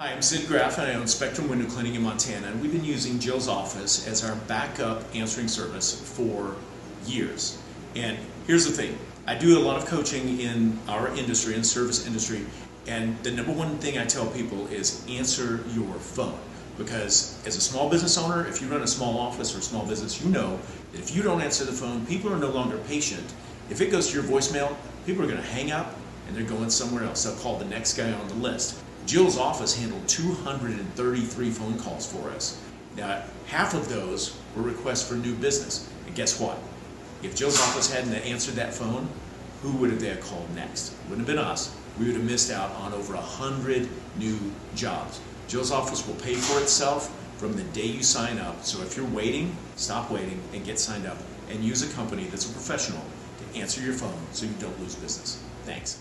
Hi, I'm Sid Graff and I own Spectrum Window Cleaning in Montana, and we've been using Jill's office as our backup answering service for years. And here's the thing, I do a lot of coaching in our industry, in service industry, and the number one thing I tell people is answer your phone. Because as a small business owner, if you run a small office or a small business, you know that if you don't answer the phone, people are no longer patient. If it goes to your voicemail, people are going to hang up and they're going somewhere else. They'll call the next guy on the list. Jill's office handled 233 phone calls for us. Now, half of those were requests for new business. And guess what? If Jill's office hadn't answered that phone, who would have they called next? It wouldn't have been us. We would have missed out on over 100 new jobs. Jill's office will pay for itself from the day you sign up. So if you're waiting, stop waiting and get signed up and use a company that's a professional to answer your phone so you don't lose business. Thanks.